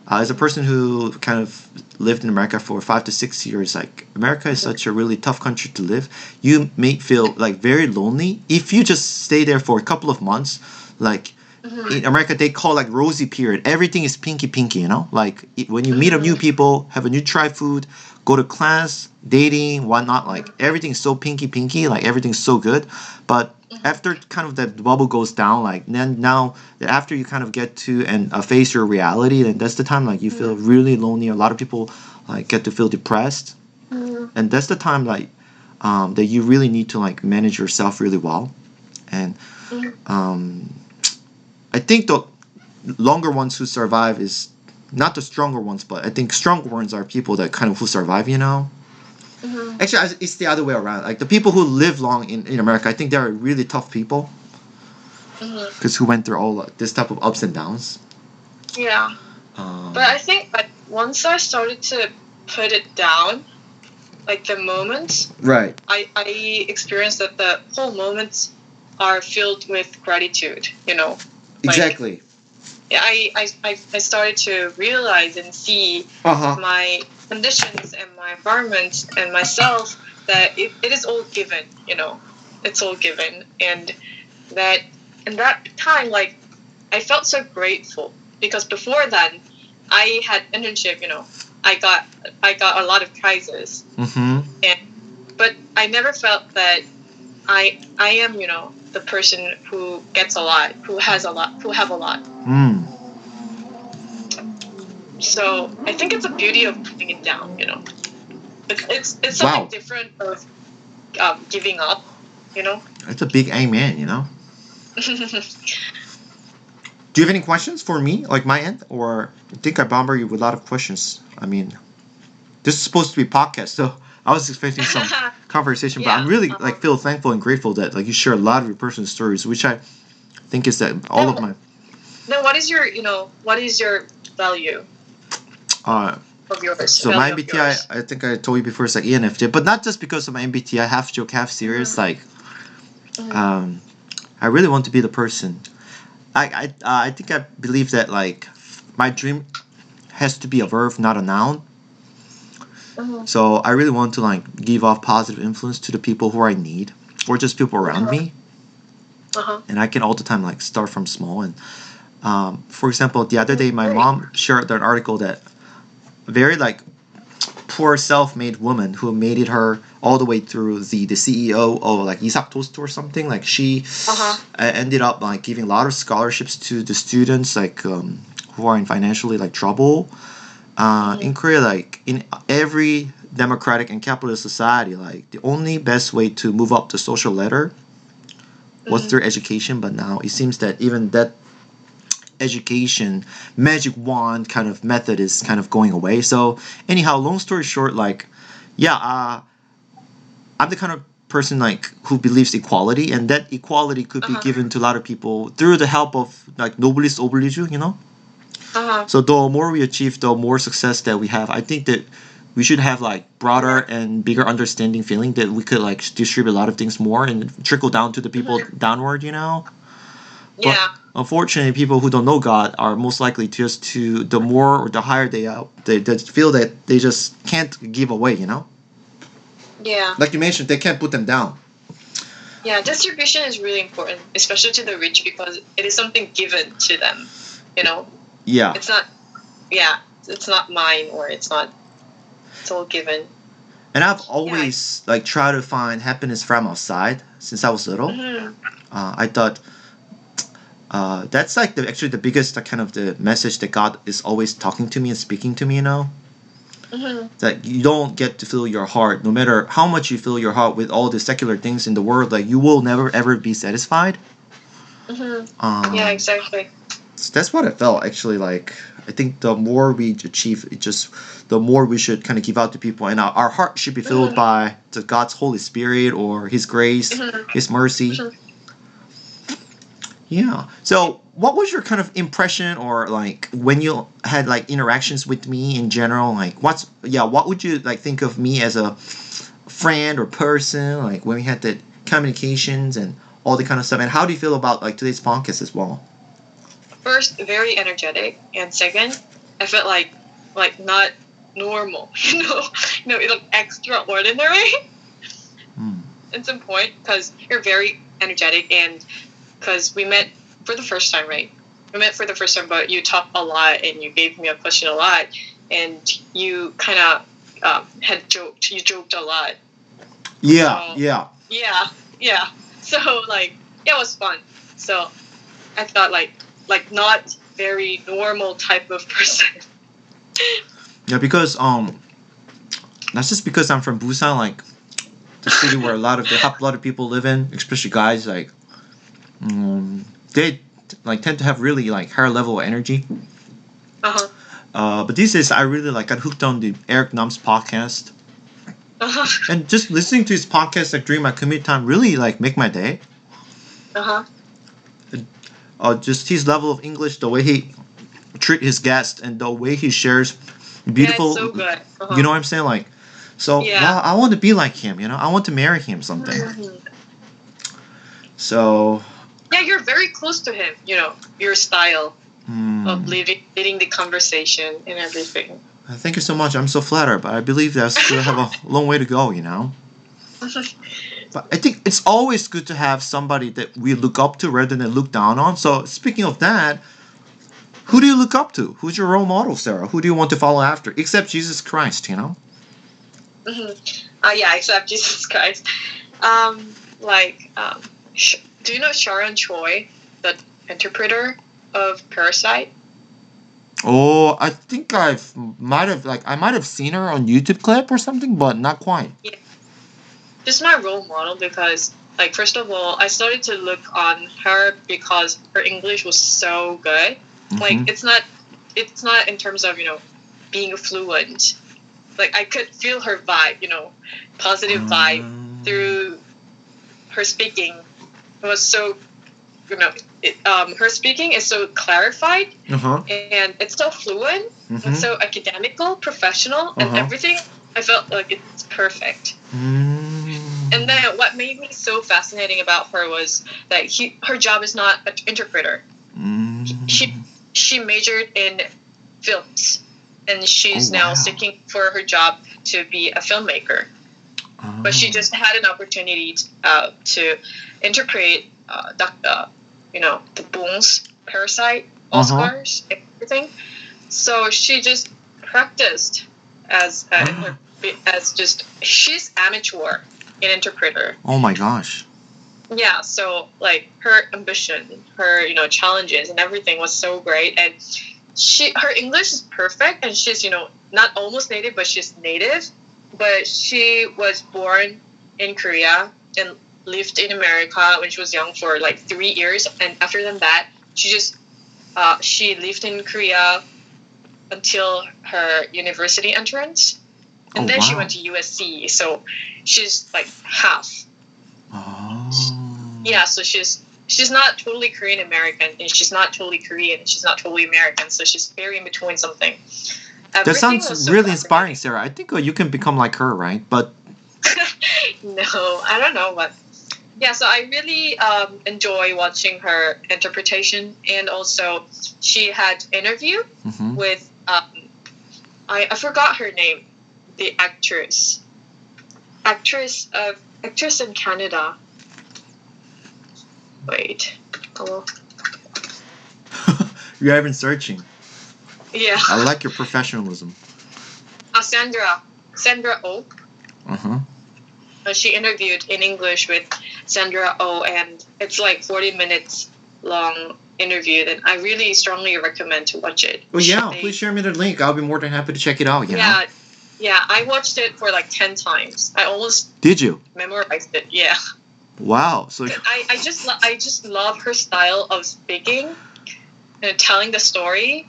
as a person who kind of lived in America for 5 to 6 years, like America is such a really tough country to live. You may feel like very lonely if you just stay there for a couple of months. Like in America, they call like rosy period. Everything is pinky, you know. Like when you meet up new people, have a new try food, go to class, dating, whatnot. Like everything's so pinky. Like everything's so good, but after kind of that bubble goes down, like then now after you kind of get to and face your reality, then that's the time like you feel really lonely. A lot of people like get to feel depressed, and that's the time like that you really need to like manage yourself really well. And I think the longer ones who survive is not the stronger ones, but I think stronger ones are people that kind of who survive, you know. Actually, it's the other way around. Like the people who live long in America, I think they're really tough people because who went through all this type of ups and downs. Yeah. But I think like once I started to put it down, like the moments, right? I experienced that the whole moments are filled with gratitude. You know. Like, exactly. Yeah, I started to realize and see my conditions and my environment and myself that it is all given, you know, it's all given, and that in that time, like I felt so grateful because before then I had internship, you know, I got a lot of prizes, but I never felt that I am, you know, the person who gets a lot, who has a lot, who have a lot. So I think it's a beauty of putting it down, you know. It's something different of giving up, you know. It's a big amen, you know. Do you have any questions for me, like my end, or I think I bombarded you with a lot of questions? I mean, this is supposed to be a podcast, so I was expecting some conversation, but I'm really like feel thankful and grateful that like you share a lot of your personal stories, which I think is that all of my. Then what is your value? Of yours. So my MBTI, I think I told you before, it's like ENFJ, but not just because of my MBTI, half joke, half serious. Like, I really want to be the person. I think I believe that like my dream has to be a verb, not a noun. So I really want to like give off positive influence to the people who I need, or just people around me. And I can all the time like start from small. And for example, the other day my mom shared an article that a very like poor self-made woman who made it her all the way through the CEO of like Isak Toast or something. Like she ended up like giving a lot of scholarships to the students like who are in financially like trouble. In Korea, like in every democratic and capitalist society, like the only best way to move up the social ladder was through education. But now it seems that even that education magic wand kind of method is kind of going away. So anyhow, long story short, like I'm the kind of person like who believes equality, and that equality could be given to a lot of people through the help of like nobilis oblige, you know. So the more we achieve, the more success that we have. I think that we should have like broader and bigger understanding feeling that we could like distribute a lot of things more and trickle down to the people downward, you know? But unfortunately, people who don't know God are most likely just to the more or the higher they are, they feel that they just can't give away, you know? Yeah. Like you mentioned, they can't put them down. Yeah, distribution is really important, especially to the rich, because it is something given to them, you know? Yeah. It's not mine, or it's all given. And I've always like tried to find happiness from outside since I was little. I thought that's like actually the biggest kind of the message that God is always talking to me and speaking to me, you know? That you don't get to fill your heart, no matter how much you fill your heart with all the secular things in the world, like you will never ever be satisfied. Yeah, exactly. So that's what I felt actually. Like I think the more we achieve, the more we should kind of give out to people, and our heart should be filled by the God's Holy Spirit or His grace, His mercy. Yeah. So, what was your kind of impression, or like when you had like interactions with me in general? Like, what would you like think of me as a friend or person? Like when we had the communications and all the kind of stuff. And how do you feel about like today's podcast as well? First, very energetic, and second, I felt like not normal. You know, it looked extraordinary. At some point, because you're very energetic and. Because we met for the first time, right? We met for the first time, but you talked a lot and you gave me a question a lot, and you kind of You joked a lot. Yeah, so, yeah. So like, it was fun. So I thought like not very normal type of person. Yeah, because that's just because I'm from Busan, like the city where a lot of the hot-blooded people live in, especially guys like. They like tend to have really like higher level of energy. But these days I really like got hooked on the Eric Num's podcast. And just listening to his podcast like during my commute time really like make my day. Just his level of English, the way he treat his guests, and the way he shares beautiful. Yeah, it's so good. You know what I'm saying? Like, so wow, I want to be like him. You know, I want to marry him someday. So. Yeah, you're very close to him, you know, your style of leading the conversation and everything. Thank you so much. I'm so flattered, but I believe that I still have a long way to go, you know? But I think it's always good to have somebody that we look up to rather than look down on. So speaking of that, who do you look up to? Who's your role model, Sarah? Who do you want to follow after? Except Jesus Christ, you know? Yeah, except Jesus Christ. Do you know Sharon Choi, the interpreter of Parasite? Oh, I think I might have seen her on YouTube clip or something, but not quite. Yeah. She's my role model because, like, first of all, I started to look on her because her English was so good. Like, it's not in terms of, you know, being fluent. Like, I could feel her vibe, you know, positive vibe through her speaking. It was so, you know, her speaking is so clarified and it's so fluent and so academical, professional, and everything. I felt like it's perfect. And then what made me so fascinating about her was that her job is not an interpreter. She majored in films, and she's now seeking for her job to be a filmmaker. But she just had an opportunity to interpret the Bong's Parasite, Oscars, everything. So she just practiced she's amateur in interpreter. Oh my gosh. Yeah, so like her ambition, her, you know, challenges and everything was so great, and her English is perfect, and she's, you know, not almost native, but she's native. But she was born in Korea and lived in America when she was young for like 3 years, and after that, she lived in Korea until her university entrance, and then she went to USC. So she's like half. Yeah, so she's not totally Korean American, and she's not totally Korean, and she's not totally American. So she's very in between something. That everything was sounds so really inspiring, fascinating. Sarah. I think you can become like her, right? But No, I don't know, but yeah. So I really enjoy watching her interpretation, and also she had interview mhm. with I forgot her name, the actress in Canada. Wait, oh You have been searching. yeah, I like your professionalism. Sandra Oh. Uh-huh. She interviewed in English with Sandra Oh, and it's like 40 minutes long interview. And I really strongly recommend to watch it. Oh yeah, please share me the link. I'll be more than happy to check it out. You know? Yeah. I watched it for like 10 times. I almost Did you? memorized it. Yeah. Wow. So I just love her style of speaking and telling the story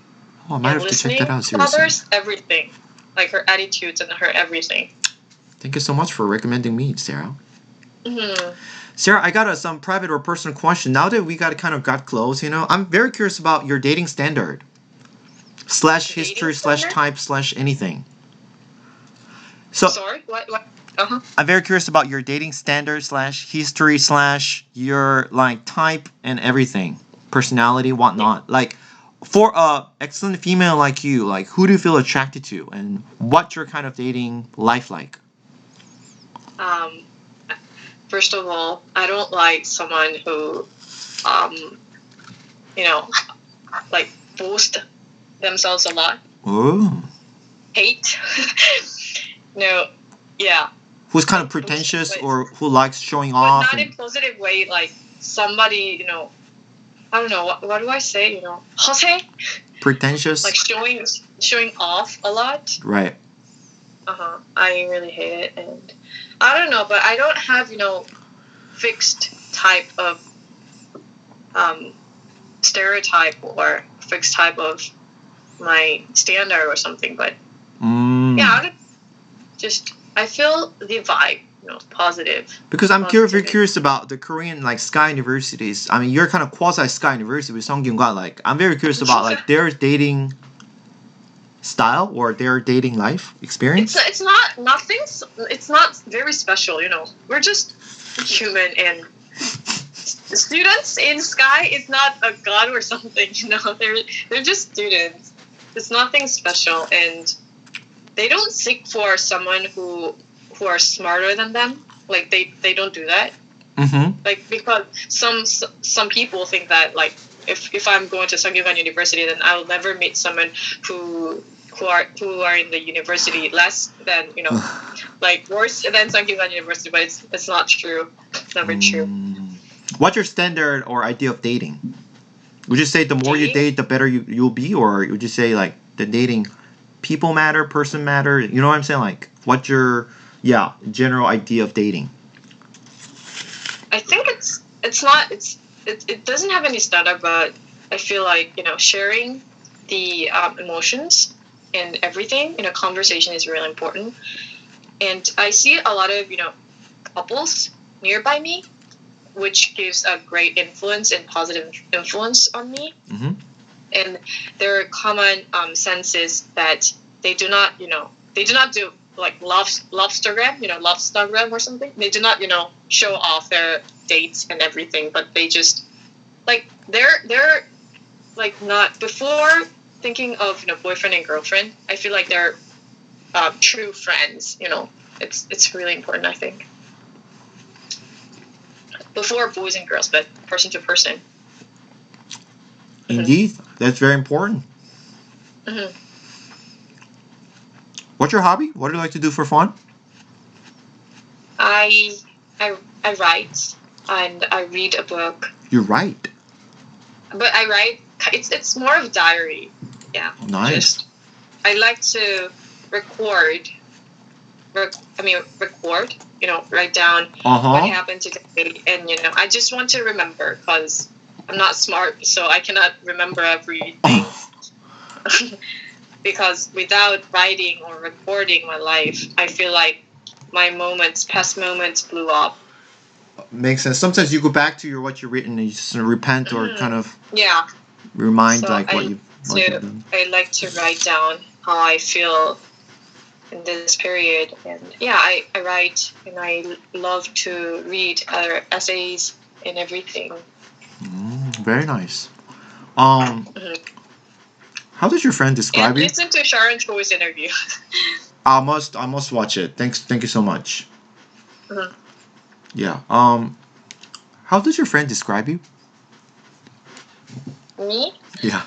I might and have to check listening that out to seriously. others. Everything, like her attitudes and her everything. Thank you so much for recommending me, Sarah. Mm-hmm. Sarah, I got some private or personal question. Now that we got close, I'm very curious about your dating standard / history / standard? type / anything. So Sorry, what? Uh-huh. I'm very curious about your dating standard / history / your like type and everything, personality, whatnot. Like for a excellent female like you, like who do you feel attracted to, and what's your kind of dating life like? First of all, I don't like someone who, like boast themselves a lot. Oh, Hate. No, yeah. who's kind of pretentious But- or who likes showing But off? not in positive way, like somebody, I don't know, what do I say, 허세? Pretentious, Like showing off a lot. right? I really hate it, and I don't know, but I don't have fixed type of stereotype or fixed type of my standard or something. But yeah, I feel the vibe, positive. Because I'm Positive. curious about the Korean like Sky Universities. I mean, you're kind of quasi Sky University with Sungkyunga. Like, I'm very curious about like their dating style or their dating life experience. It's not nothing. It's not very special. We're just human, and students in Sky is not a god or something. They're just students. It's nothing special, and they don't seek for someone who are smarter than them. Like they don't do that. Mm-hmm. Like, because some people think that, like, if I'm going to Sungkyungan University, then I'll never meet someone who are in the university less than like worse than Sungkyungan University. But it's not true. It's never true. What's your standard or idea of dating? Would you say the more you Dating? date, the better you'll be, or would you say like the dating people matter, person matter? You know what I'm saying? Like, what's your general idea of dating? I think it doesn't have any standard, but I feel like sharing the emotions and everything in a conversation is really important. And I see a lot of couples nearby me, which gives a great influence and positive influence on me. Mm-hmm. And their common sense is that they do not do like lobstergram or something. They do not show off their dates and everything, but they just like they're like not before thinking of boyfriend and girlfriend. I feel like they're true friends. It's really important, I think. Before boys and girls, but person to person. Indeed, that's very important. Mm-hmm. What's your hobby? What do you like to do for fun? I write and I read a book. You write. But I write. It's more of diary. Yeah. Nice. I like to record. Write down what happened today, and I just want to remember, because I'm not smart, so I cannot remember everything. Because without writing or recording my life, I feel like my past moments blew up. Makes sense. Sometimes you go back to what you've written and you just repent or kind of Yeah. remind So like what you've done. I like to write down how I feel in this period. And yeah, I write and I love to read other essays and everything. Very nice. How does your friend describe and you? Listen to Sharon Choi's interview. I must watch it. Thank you so much. Yeah. How does your friend describe you? Me? Yeah.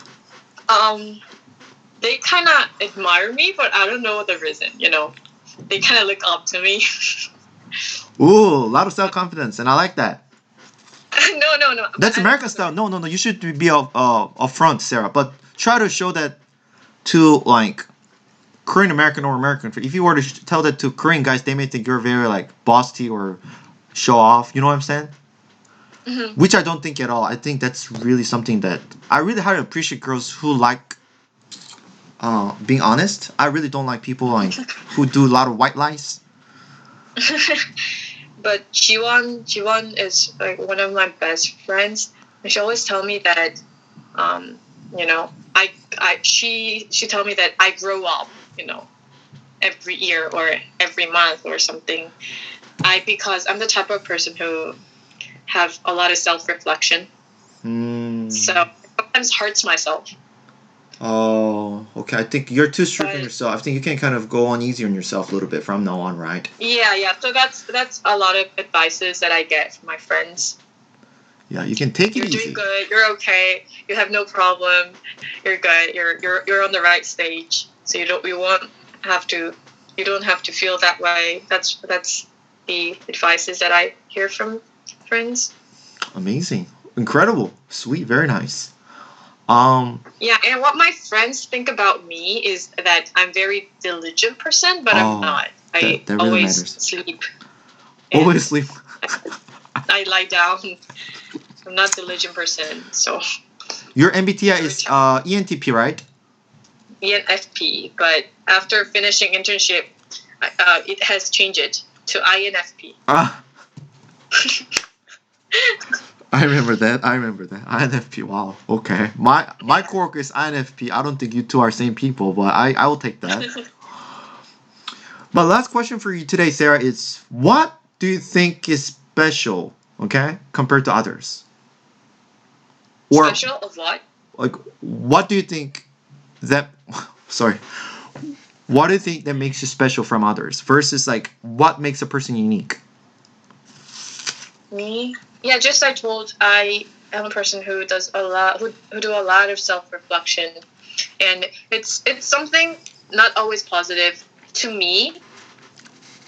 They kind of admire me, but I don't know the reason, They kind of look up to me. Ooh, a lot of self-confidence, and I like that. No. That's American style. No. You should be upfront, Sarah. But try to show that to like Korean American or American. If you were to tell that to Korean guys, they may think you're very like bossy or show off. You know what I'm saying? Which I don't think at all. I think that's really something that I really highly appreciate girls who like being honest. I really don't like people like who do a lot of white lies. But Jiwon is like one of my best friends, and she always tell me that, she told me that I grow up, every year or every month or something. Because I'm the type of person who have a lot of self-reflection. So it sometimes hurts myself. Oh, okay. I think you're too strict on yourself. I think you can kind of go on easy on yourself a little bit from now on, right? Yeah. So that's a lot of advices that I get from my friends. Yeah, you can take it easy. You're doing good. You're okay. You have no problem. You're good. You're on the right stage. So you don't have to feel that way. That's the advices that I hear from friends. Amazing. Incredible. Sweet. Very nice. Yeah, and what my friends think about me is that I'm very diligent person, but I'm not. I that really always matters. sleep. Always sleep. I lie down. I'm not a diligent person, so. Your MBTI is ENTP, right? ENFP, but after finishing internship, it has changed to INFP. I remember that. INFP. Wow. Okay. My coworker is INFP. I don't think you two are same people, but I will take that. But last question for you today, Sarah, is what do you think is special, okay, compared to others? Or special of what? Like, what do you think that? Sorry. What do you think that makes you special from others versus like what makes a person unique? Me? Yeah, just I told I am a person who does a lot who do a lot of self-reflection, and it's something not always positive to me.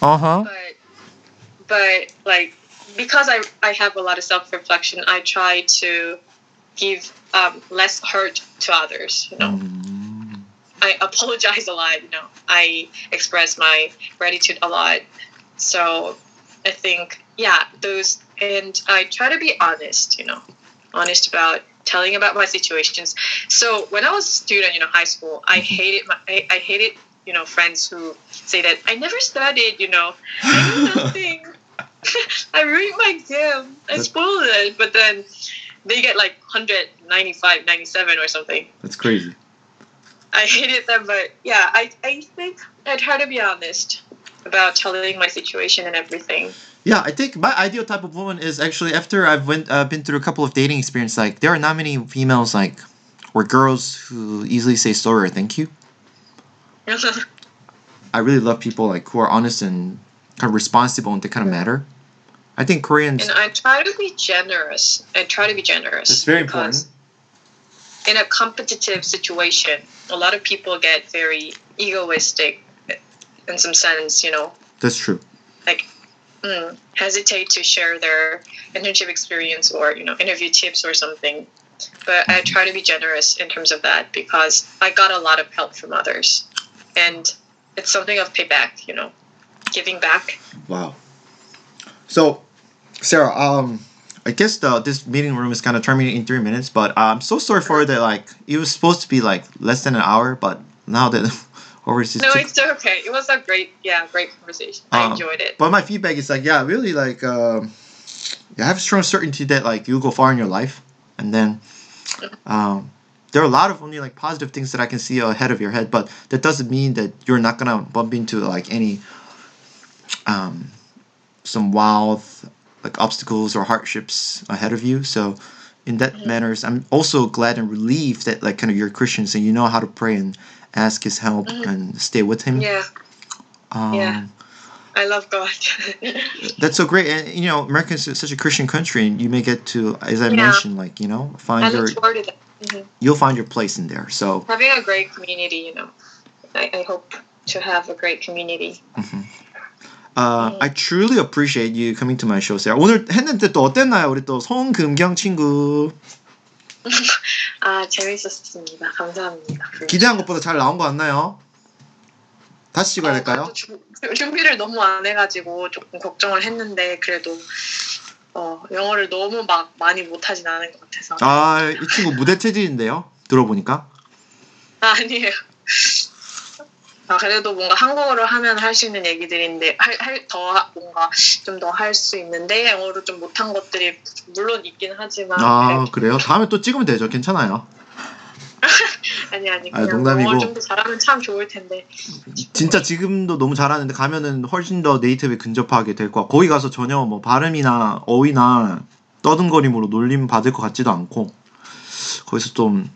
But like because I have a lot of self-reflection, I try to give less hurt to others, I apologize a lot, I express my gratitude a lot. So I think, those, and I try to be honest, honest about telling about my situations. So when I was a student, high school, I hated friends who say that I never studied, I knew nothing. I ruined my exam. I spoiled it. But then they get like 195, 97 or something. That's crazy. I hated them, but I think I try to be honest about telling my situation and everything. Yeah, I think my ideal type of woman is actually after I've been through a couple of dating experiences. Like there are not many females or girls who easily say sorry or thank you. I really love people who are honest and kind of responsible and they kind of matter. I think Koreans. And I try to be generous. It's very important. In a competitive situation, a lot of people get very egoistic in some sense, That's true. Hesitate to share their internship experience or, interview tips or something. But I try to be generous in terms of that because I got a lot of help from others. And it's something of payback, giving back. Wow. So, Sarah, I guess this meeting room is kind of terminating in 3 minutes, but I'm so sorry for that. It was supposed to be less than an hour, but now that overseas. No, it's okay. It was a great conversation. I enjoyed it. But my feedback is really I have strong certainty that you'll go far in your life, and then there are a lot of only like positive things that I can see ahead of your head, but that doesn't mean that you're not gonna bump into like any some wild like obstacles or hardships ahead of you. So in that manners, I'm also glad and relieved that like kind of you're Christians and you know how to pray and ask His help and stay with Him. Yeah. I love God. That's so great, and you know, America is such a Christian country, and you may get to, as I mentioned, like you know, I look forward to that. You'll find your place in there. So having a great community, you know, I hope to have a great community. I truly appreciate you coming to my show, Sarah. 오늘 했는데 또 어땠나요? 우리 또 송금경 친구. 재밌었습니다. 감사합니다. 기대한 것보다 잘 나온 거 같나요? 다시 찍어야 될까요? 준비를 너무 안 해가지고 조금 걱정을 했는데 그래도 영어를 너무 막 많이 못하진 않은 것 같아서. 이 친구 무대 체질인데요? 들어보니까. 아니에요. 그래도 뭔가 한국어로 하면 할 수 있는 얘기들인데 뭔가 좀 더 할 수 있는데 영어로 좀 못한 것들이 물론 있긴 하지만. 그래요? 다음에 또 찍으면 되죠. 괜찮아요. 아니 그냥 농담이고. 영어 좀 더 잘하면 참 좋을 텐데. 진짜 지금도 너무 잘하는데 가면은 훨씬 더 네이티브에 근접하게 될 거야. 거기 가서 전혀 뭐 발음이나 어휘나 떠듬거림으로 놀림 받을 것 같지도 않고 거기서 좀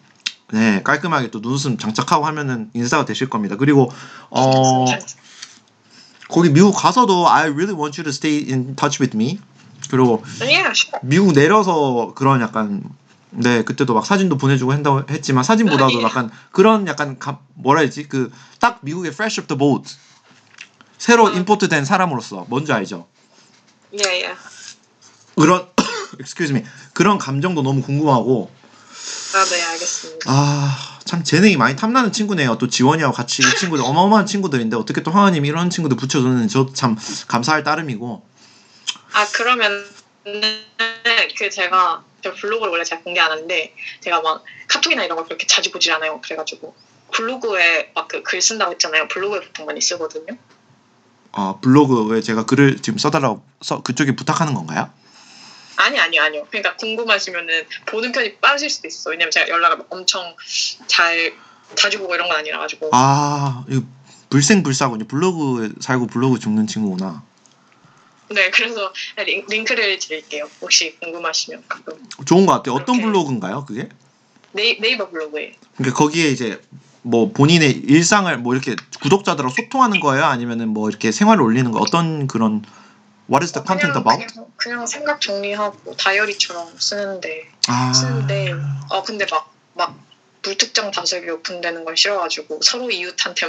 깔끔하게 또 눈웃음 장착하고 하면은 인싸가 되실 겁니다. 그리고 거기 미국 가서도 I really want you to stay in touch with me. 그리고 미국 내려서 그런 약간 그때도 막 사진도 보내주고 한다고 했지만 사진보다도 약간 그런 약간 뭐라 해야지 그 딱 미국의 fresh off the boat 새로 임포트된 사람으로서 뭔지 알죠? 그런 excuse me 그런 감정도 너무 궁금하고. 네, 알겠습니다. 참 재능이 많이 탐나는 친구네요. 또 지원이하고 같이 이 친구들 어마어마한 친구들인데 어떻게 또 하나님이 이런 친구들 붙여주는 저도 참 감사할 따름이고. 그러면 제가 블로그를 원래 잘 공개 안 하는데 제가 막 카톡이나 이런 걸 그렇게 자주 보질 않아요. 그래가지고 블로그에 막 그 글 쓴다고 했잖아요. 블로그에 보통 많이 쓰거든요. 블로그에 제가 글을 지금 써달라고 그쪽에 부탁하는 건가요? 아니요. 그러니까 궁금하시면은 보는 편이 빠르실 수도 있어. 왜냐면 제가 연락을 엄청 자주 보고 이런 건 아니라 가지고. 이거 불생불사군요. 블로그에 살고 블로그 죽는 친구구나. 네, 그래서 링크를 드릴게요. 혹시 궁금하시면 가끔. 좋은 것 같아요. 어떤 블로그인가요, 그게? 네이버 블로그에. 그러니까 거기에 이제 뭐 본인의 일상을 뭐 이렇게 구독자들하고 소통하는 거예요? 아니면은 뭐 이렇게 생활을 올리는 거? 어떤 그런 What is the content about? 그냥 생각 정리하고 다이어리처럼 쓰는데 근데 막 불특정 다수에게 오픈되는 걸 싫어가지고 서로 이웃한테